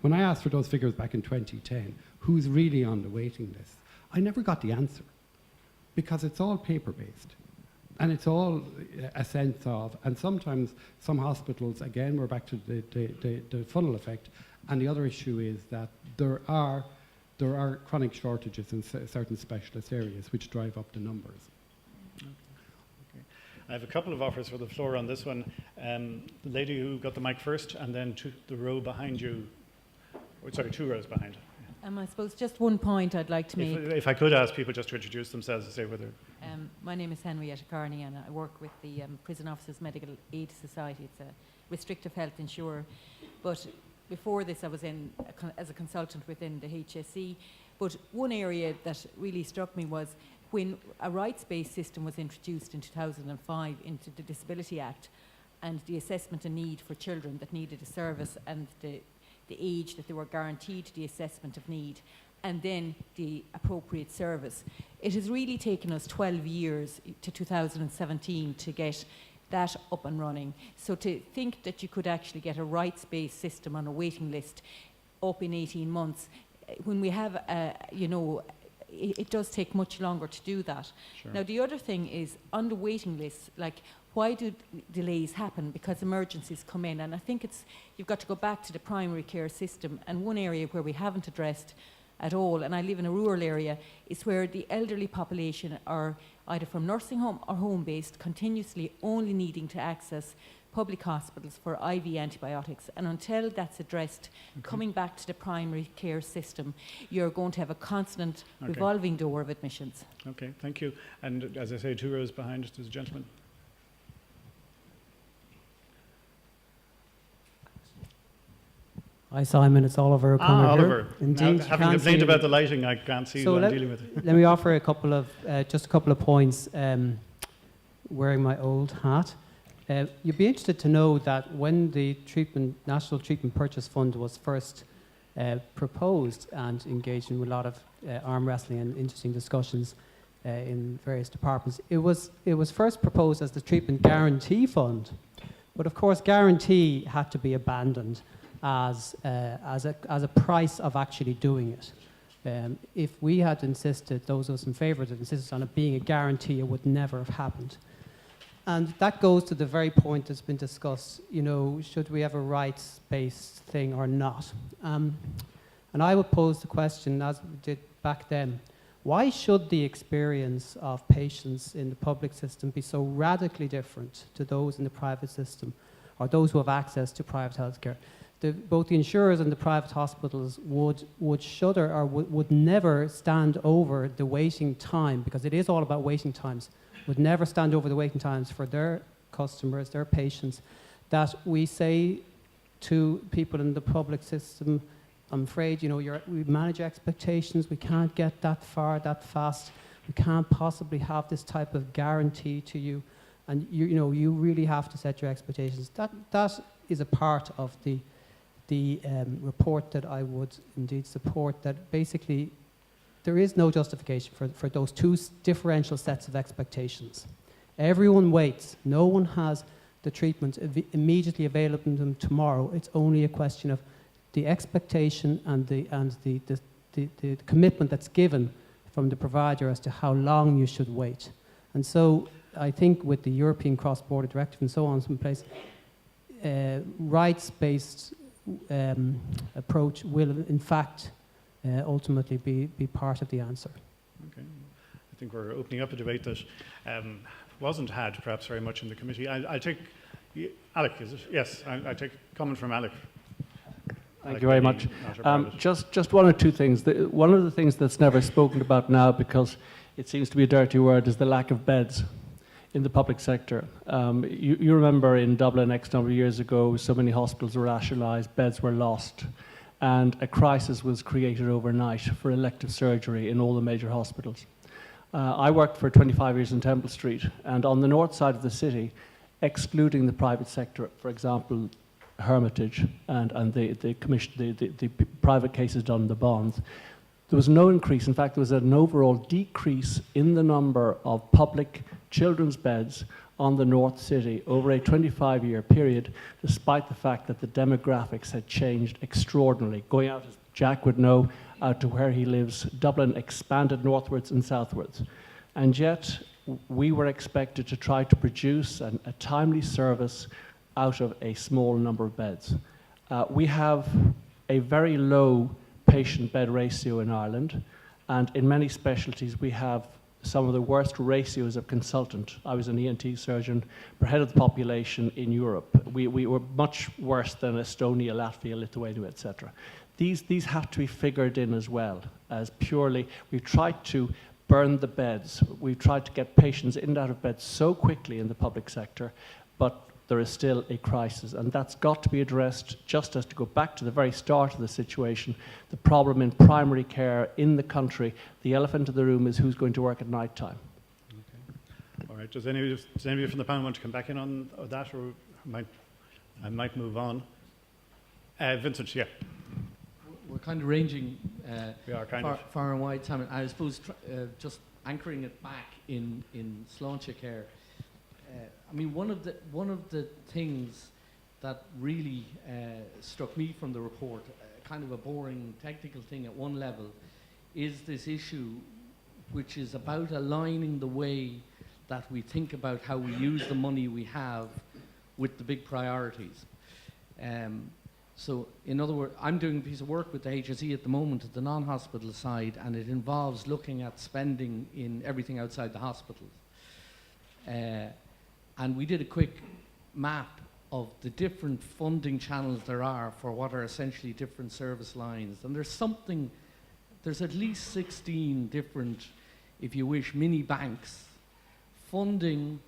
When I asked for those figures back in 2010, who's really on the waiting list? I never got the answer because it's all paper-based. And it's all a sense of, and sometimes some hospitals, again, we're back to the funnel effect, and the other issue is that there are chronic shortages in certain specialist areas which drive up the numbers. I have a couple of offers for the floor on this one. The lady who got the mic first, and then the row behind you, or sorry, 2 rows behind. I suppose just one point I'd like to make. If I could ask people just to introduce themselves and say whether... My name is Henrietta Carney and I work with the Prison Officers Medical Aid Society. It's a restrictive health insurer. But before this I was as a consultant within the HSE. But one area that really struck me was when a rights-based system was introduced in 2005 into the Disability Act, and the assessment and need for children that needed a service and the age that they were guaranteed the assessment of need, and then the appropriate service. It has really taken us 12 years to 2017 to get that up and running. So to think that you could actually get a rights-based system on a waiting list up in 18 months, when we have, it does take much longer to do that. Sure. Now the other thing is, on the waiting list, like, why do delays happen? Because emergencies come in, and I think you've got to go back to the primary care system. And one area where we haven't addressed at all, and I live in a rural area, is where the elderly population are either from nursing home or home-based, continuously only needing to access public hospitals for IV antibiotics. And until that's addressed, coming back to the primary care system, you're going to have a constant revolving door of admissions. Okay, thank you. And as I say, 2 rows behind, there's a gentleman. Hi Simon, it's Oliver O'Connor Oliver. here. Indeed, Now, having complained about the lighting, I can't see who I'm dealing with. Let me offer just a couple of points, wearing my old hat. You'd be interested to know that when the National Treatment Purchase Fund was first proposed and engaged in a lot of arm wrestling and interesting discussions in various departments, it was first proposed as the Treatment Guarantee Fund. But of course, guarantee had to be abandoned as a price of actually doing it. If we had insisted, those of us in favour that insisted on it being a guarantee, it would never have happened. And that goes to the very point that's been discussed, should we have a rights-based thing or not? And I would pose the question, as we did back then, why should the experience of patients in the public system be so radically different to those in the private system, or those who have access to private healthcare? both the insurers and the private hospitals would shudder or would never stand over the waiting time, because it is all about waiting times, would never stand over the waiting times for their customers, their patients, that we say to people in the public system, I'm afraid, you know, we manage expectations, we can't get that far, that fast, we can't possibly have this type of guarantee to you, and you really have to set your expectations. That is a part of the report that I would indeed support, that basically there is no justification for those two differential sets of expectations. Everyone waits. No one has the treatment immediately available to them tomorrow. It's only a question of the expectation and the commitment that's given from the provider as to how long you should wait. And so I think with the European Cross-Border Directive and so on in place, rights-based approach will in fact ultimately be part of the answer. Okay. I think we're opening up a debate that wasn't had perhaps very much in the committee. I'll take, Alec, is it? Yes, I'll take a comment from Alec. Thank you very much. Just one or two things. One of the things that's never spoken about now, because it seems to be a dirty word, is the lack of beds in the public sector. You remember in Dublin X number of years ago, so many hospitals were rationalised, beds were lost, and a crisis was created overnight for elective surgery in all the major hospitals. I worked for 25 years in Temple Street, and on the north side of the city, excluding the private sector, for example, Hermitage and the private cases done in the bonds, there was no increase. In fact, there was an overall decrease in the number of public children's beds on the North City over a 25-year period, despite the fact that the demographics had changed extraordinarily. Going out, as Jack would know, out to where he lives, Dublin expanded northwards and southwards. And yet, we were expected to try to produce a timely service out of a small number of beds. We have a very low patient bed ratio in Ireland, and in many specialties we have some of the worst ratios of consultant. I was an ENT surgeon per head of the population in Europe. We were much worse than Estonia, Latvia, Lithuania, etc. These have to be figured in as well, as purely, we've tried to burn the beds. We've tried to get patients in and out of bed so quickly in the public sector, but there is still a crisis, and that's got to be addressed. Just as, to go back to the very start of the situation, the problem in primary care in the country, the elephant in the room is who's going to work at night time. Okay. All right, does anybody from the panel want to come back in on that, or I might move on? Vincent, yeah. We're kind of ranging we are kind far and wide, Simon. I suppose just anchoring it back in Sláinte care. I mean, one of the things that really struck me from the report, kind of a boring technical thing at one level, is this issue which is about aligning the way that we think about how we use the money we have with the big priorities. So, in other words, I'm doing a piece of work with the HSE at the moment at the non-hospital side, and it involves looking at spending in everything outside the hospitals. And we did a quick map of the different funding channels there are for what are essentially different service lines. And there's at least 16 different, if you wish, mini banks funding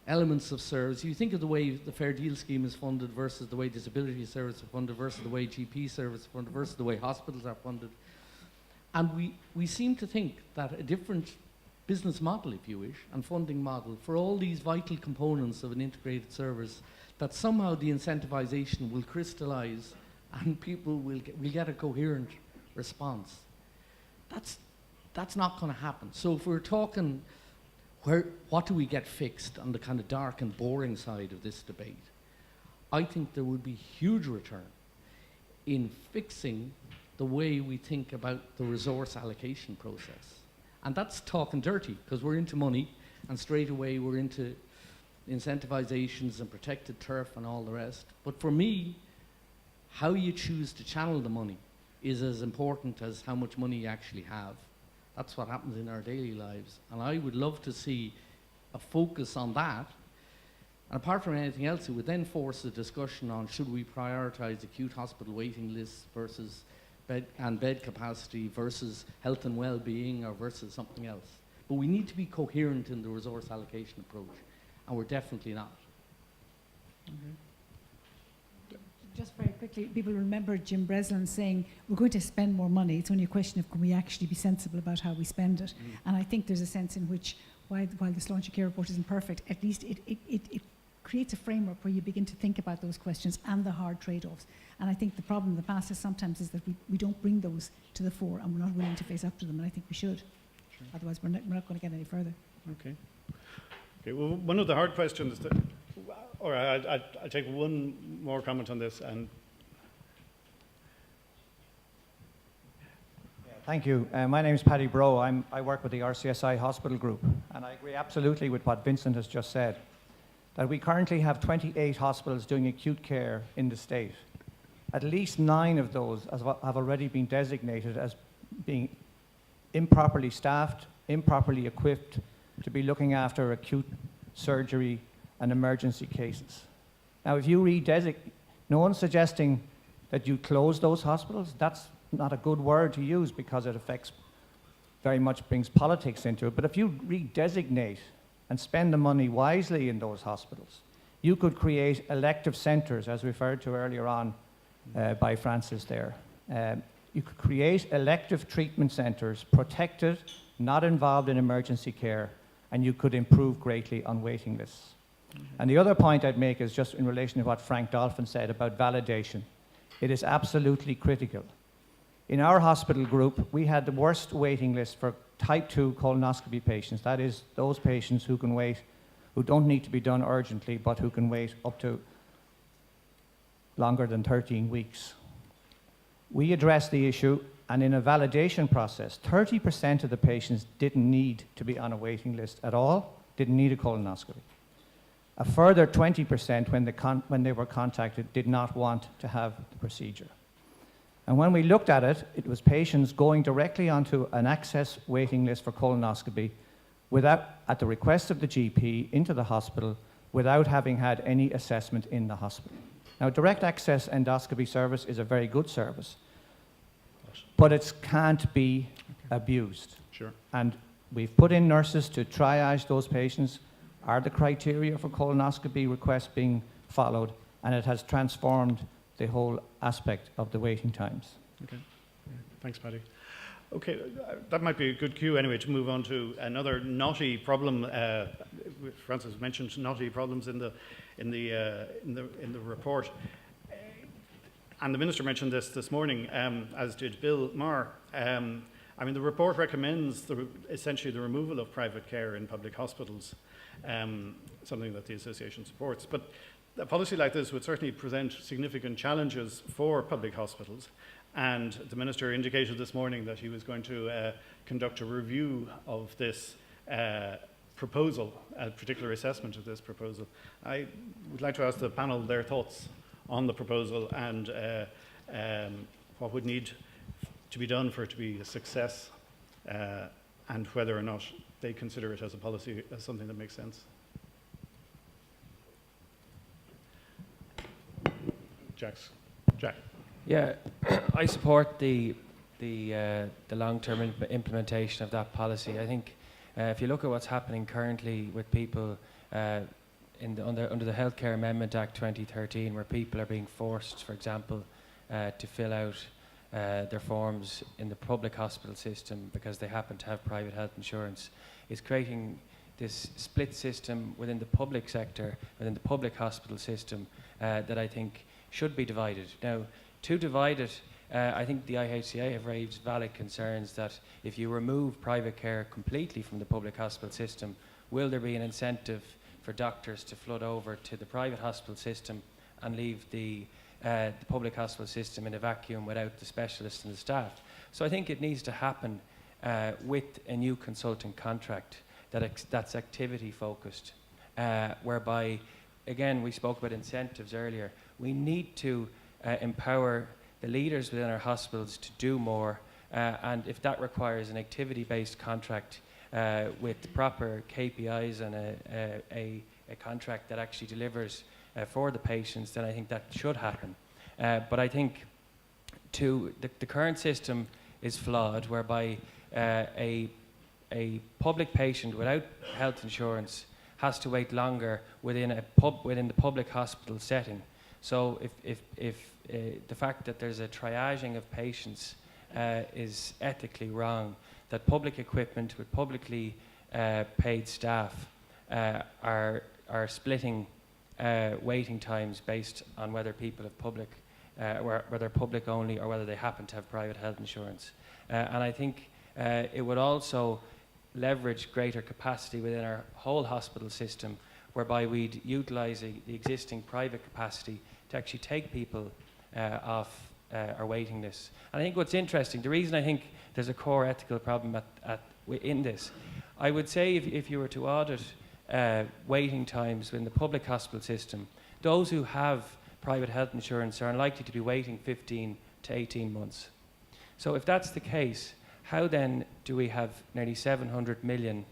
elements of service. You think of the way the Fair Deal scheme is funded versus the way disability service is funded versus the way GP service is funded versus the way hospitals are funded. And we seem to think that a different business model, if you wish, and funding model for all these vital components of an integrated service, that somehow the incentivization will crystallize and people will get a coherent response. That's not going to happen. So if we're talking, what do we get fixed on the kind of dark and boring side of this debate, I think there would be huge return in fixing the way we think about the resource allocation process. And that's talking dirty, because we're into money, and straight away we're into incentivizations and protected turf and all the rest. But for me, how you choose to channel the money is as important as how much money you actually have. That's what happens in our daily lives. And I would love to see a focus on that, And apart from anything else, it would then force a discussion on should we prioritise acute hospital waiting lists versus bed capacity versus health and well-being or versus something else. But we need to be coherent in the resource allocation approach, and we're definitely not. Just very quickly, people remember Jim Breslin saying, we're going to spend more money. It's only a question of can we actually be sensible about how we spend it. And I think there's a sense in which, while the Sláinte Care report isn't perfect, at least it creates a framework where you begin to think about those questions and the hard trade-offs. And I think the problem in the past is sometimes is that we don't bring those to the fore and we're not willing to face up to them, and I think we should. Sure. Otherwise, we're not going to get any further. Okay. Okay. Well, one of the hard questions that, or I'll take one more comment on this. And thank you. My name is Paddy Bro. I work with the RCSI Hospital Group, and I agree absolutely with what Vincent has just said, that we currently have 28 hospitals doing acute care in the state. At least 9 of those have already been designated as being improperly staffed, improperly equipped to be looking after acute surgery and emergency cases. Now, if you no one's suggesting that you close those hospitals. That's not a good word to use because it very much brings politics into it. But if you redesignate and spend the money wisely in those hospitals, you could create elective centres, as referred to earlier on by Francis there. You could create elective treatment centres, protected, not involved in emergency care, and you could improve greatly on waiting lists. And the other point I'd make is just in relation to what Frank Dolphin said about validation. It is absolutely critical. In our hospital group, we had the worst waiting list for type 2 colonoscopy patients. That is, those patients who can wait, who don't need to be done urgently, but who can wait up to longer than 13 weeks. We addressed the issue, and in a validation process, 30% of the patients didn't need to be on a waiting list at all, didn't need a colonoscopy. A further 20% when they were contacted did not want to have the procedure. And when we looked at it, it was patients going directly onto an access waiting list for colonoscopy at the request of the GP into the hospital without having had any assessment in the hospital. Now, direct access endoscopy service is a very good service, but it can't be abused. Sure. And we've put in nurses to triage those patients. Are the criteria for colonoscopy requests being followed? And it has transformed the whole aspect of the waiting times. Okay. Thanks, Paddy. Okay, that might be a good cue anyway to move on to another knotty problem. Francis mentioned knotty problems in the report, and the Minister mentioned this morning, as did Bill Maher. I mean, the report recommends essentially the removal of private care in public hospitals, something that the association supports. But a policy like this would certainly present significant challenges for public hospitals. And the Minister indicated this morning that he was going to conduct a review of this proposal, a particular assessment of this proposal. I would like to ask the panel their thoughts on the proposal and what would need to be done for it to be a success, and whether or not they consider it as a policy as something that makes sense. Jack. Yeah, I support the long-term implementation of that policy. I think if you look at what's happening currently with people under the Healthcare Amendment Act 2013, where people are being forced, for example, to fill out their forms in the public hospital system because they happen to have private health insurance, is creating this split system within the public sector, within the public hospital system, that I think should be divided. Now, to divide it, I think the IHCA have raised valid concerns that if you remove private care completely from the public hospital system, will there be an incentive for doctors to flood over to the private hospital system and leave the public hospital system in a vacuum without the specialists and the staff? So I think it needs to happen with a new consultant contract that's activity focused, whereby, again, we spoke about incentives earlier. We need to empower the leaders within our hospitals to do more, and if that requires an activity-based contract with proper KPIs and a a contract that actually delivers for the patients, then I think that should happen. But I think the current system is flawed, whereby a public patient without health insurance has to wait longer within the public hospital setting. So if the fact that there's a triaging of patients is ethically wrong, that public equipment with publicly paid staff are splitting waiting times based on whether people have public, whether public only or whether they happen to have private health insurance. And I think it would also leverage greater capacity within our whole hospital system, whereby we'd utilise the existing private capacity to actually take people off our waiting list. And I think what's interesting, the reason I think there's a core ethical problem in this, I would say if you were to audit waiting times in the public hospital system, those who have private health insurance are unlikely to be waiting 15 to 18 months. So if that's the case, how then do we have nearly 700 million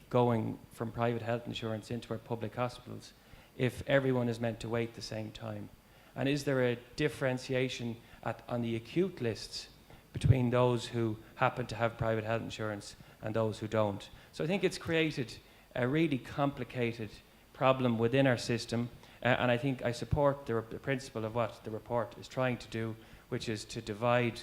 going from private health insurance into our public hospitals if everyone is meant to wait the same time? And is there a differentiation on the acute lists between those who happen to have private health insurance and those who don't? So I think it's created a really complicated problem within our system, and I think I support the principle of what the report is trying to do, which is to divide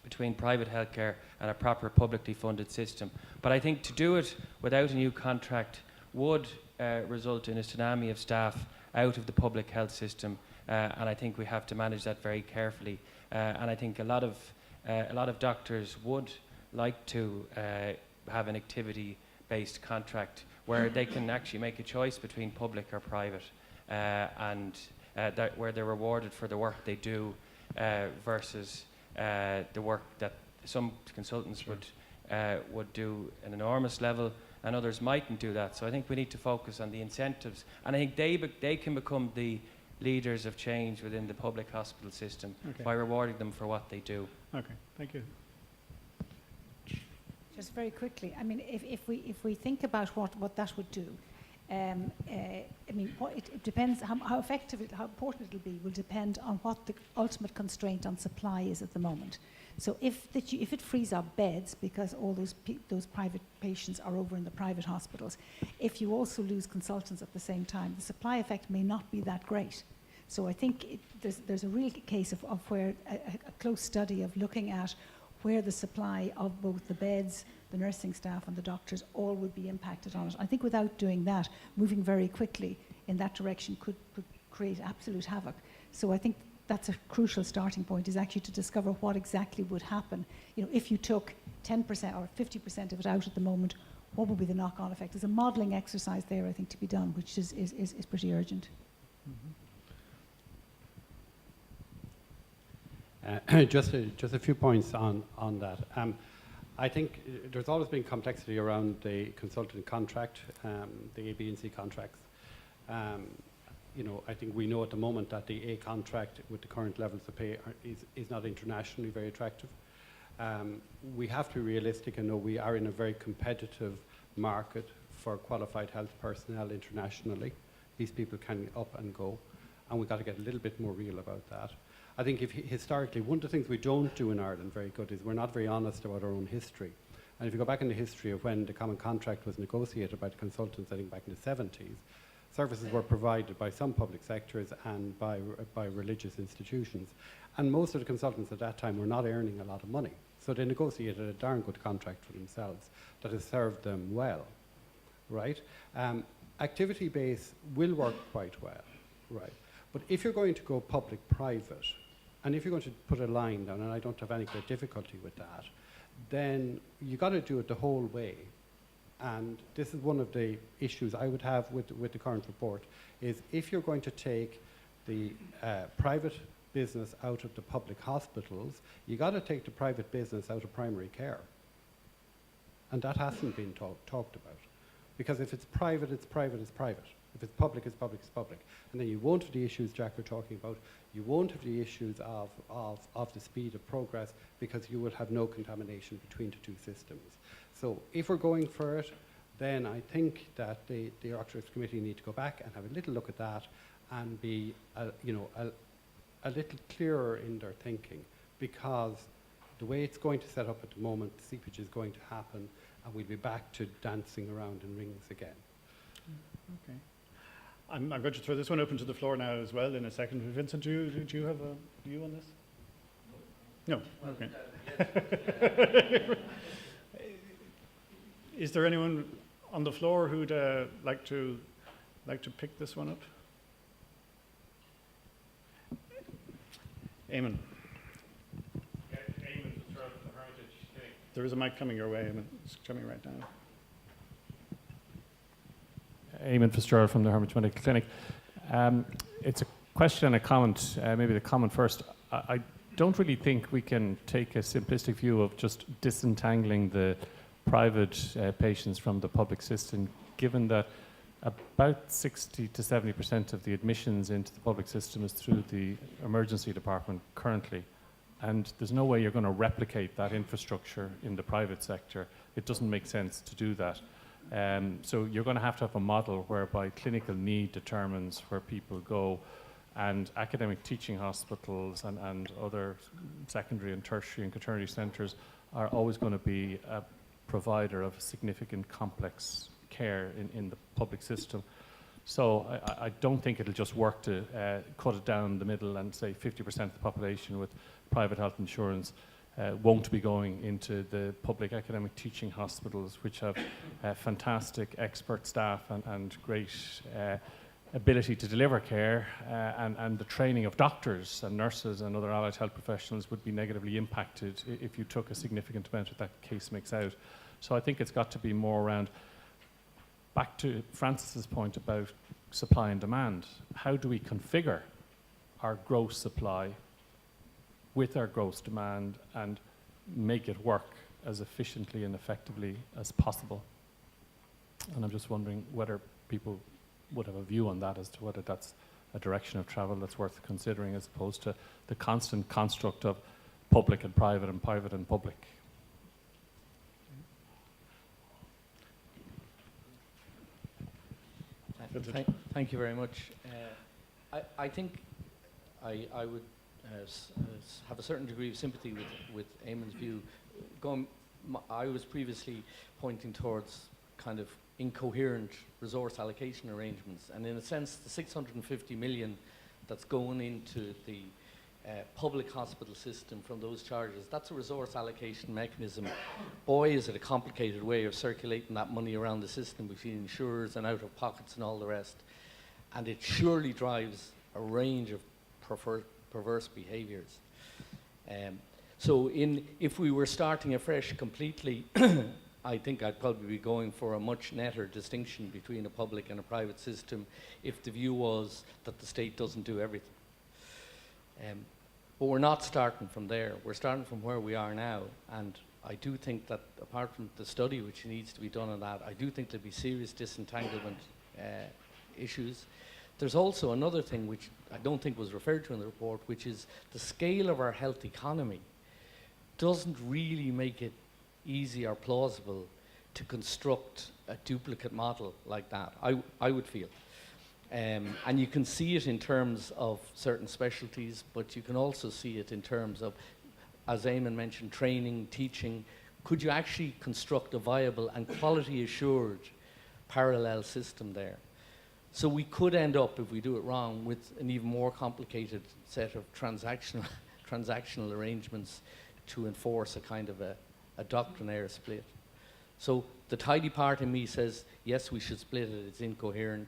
between private healthcare and a proper publicly funded system. But I think to do it without a new contract would result in a tsunami of staff out of the public health system, and I think we have to manage that very carefully. And I think a lot of doctors would like to have an activity-based contract where they can actually make a choice between public or private, and where they're rewarded for the work they do versus the work that some consultants would do an enormous level, and others mightn't do that. So I think we need to focus on the incentives, and I think they can become the leaders of change within the public hospital system by rewarding them for what they do. Okay, thank you. Just very quickly, I mean, if we think about what that would do, I mean, it depends how effective, how important it'll be will depend on what the ultimate constraint on supply is at the moment. So if it frees up beds because all those private patients are over in the private hospitals, if you also lose consultants at the same time, the supply effect may not be that great. So I think there's a real case of where a close study of looking at where the supply of both the beds, the nursing staff and the doctors all would be impacted on it. I think without doing that, moving very quickly in that direction could create absolute havoc. So I think that's a crucial starting point, is actually to discover what exactly would happen. You know, if you took 10% or 50% of it out at the moment, what would be the knock-on effect? There's a modelling exercise there, I think, to be done, which is pretty urgent. Just a few points on that. I think there's always been complexity around the consultant contract, the A, B, and C contracts. You know, I think we know at the moment that the A contract with the current levels of pay is not internationally very attractive. We have to be realistic and know we are in a very competitive market for qualified health personnel internationally. These people can up and go, and we've got to get a little bit more real about that. I think historically, one of the things we don't do in Ireland very good is we're not very honest about our own history. And if you go back in the history of when the common contract was negotiated by the consultants, I think back in the 70s, services were provided by some public sectors and by religious institutions. And most of the consultants at that time were not earning a lot of money. So they negotiated a darn good contract for themselves that has served them well, right? Activity-based will work quite well, right? But if you're going to go public-private, and if you're going to put a line down, and I don't have any great difficulty with that, then you've got to do it the whole way. And this is one of the issues I would have with the current report, is if you're going to take the private business out of the public hospitals, you've got to take the private business out of primary care. And that hasn't been talked about. Because if it's private, it's private, it's private. If it's public, it's public, it's public. And then you won't have the issues Jack are talking about. You won't have the issues of the speed of progress, because you will have no contamination between the two systems. So if we're going for it, then I think that the Oireachtas Committee need to go back and have a little look at that and be, a little clearer in their thinking, because the way it's going to set up at the moment, the seepage is going to happen, and we'll be back to dancing around in rings again. Okay. I'm going to throw this one open to the floor now as well in a second. Vincent, do you have a view on this? No. Okay. Is there anyone on the floor who'd like to pick this one up? Eamon. There is a mic coming your way, Eamon. It's coming right now. Eamon Fitzgerald from the Hermitage Medical Clinic. It's a question and a comment, maybe the comment first. I don't really think we can take a simplistic view of just disentangling the private patients from the public system, given that about 60 to 70% of the admissions into the public system is through the emergency department currently. And there's no way you're going to replicate that infrastructure in the private sector. It doesn't make sense to do that. So you're going to have a model whereby clinical need determines where people go, and academic teaching hospitals and other secondary and tertiary and quaternary centres are always going to be a provider of significant complex care in the public system. So I don't think it'll just work to cut it down the middle and say 50% of the population with private health insurance won't be going into the public academic teaching hospitals, which have fantastic expert staff and great ability to deliver care, and the training of doctors and nurses and other allied health professionals would be negatively impacted if you took a significant amount of that case mix out. So I think it's got to be more around, back to Francis's point about supply and demand. How do we configure our gross supply with our gross demand and make it work as efficiently and effectively as possible? And I'm just wondering whether people would have a view on that, as to whether that's a direction of travel that's worth considering, as opposed to the constant construct of public and private and private and public. Thank you very much. I think I would have a certain degree of sympathy with Eamon's view. I was previously pointing towards kind of incoherent resource allocation arrangements, and in a sense the 650 million that's going into the public hospital system from those charges, that's a resource allocation mechanism. Boy, is it a complicated way of circulating that money around the system between insurers and out of pockets and all the rest, and it surely drives a range of perverse behaviours. So if we were starting afresh completely, I think I'd probably be going for a much netter distinction between a public and a private system if the view was that the state doesn't do everything. But we're not starting from there. We're starting from where we are now, and I do think that apart from the study which needs to be done on that, I do think there'll be serious disentanglement issues. There's also another thing which I don't think was referred to in the report, which is the scale of our health economy doesn't really make it easy or plausible to construct a duplicate model like that, I would feel. And you can see it in terms of certain specialties, but you can also see it in terms of, as Eamon mentioned, training, teaching. Could you actually construct a viable and quality assured parallel system there? So we could end up, if we do it wrong, with an even more complicated set of transactional arrangements to enforce a kind of a doctrinaire split. So the tidy part in me says, yes, we should split it, it's incoherent,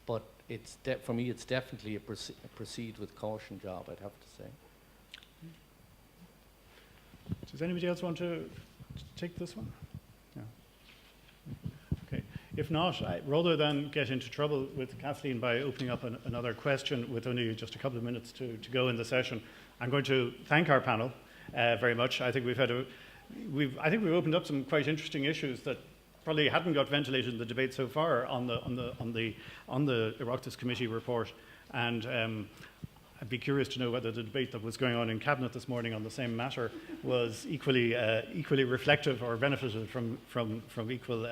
but it's for me, it's definitely a proceed with caution job, I'd have to say. Does anybody else want to take this one? No. Okay. If not, rather than get into trouble with Kathleen by opening up another question with only just a couple of minutes to go in the session, I'm going to thank our panel very much. I think we've opened up some quite interesting issues that probably hadn't got ventilated in the debate so far on the Oireachtas Committee report, and I'd be curious to know whether the debate that was going on in Cabinet this morning on the same matter was equally reflective or benefited from equal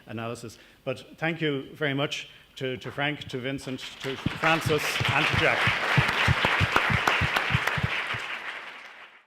analysis. But thank you very much to Frank, to Vincent, to Francis, and to Jack.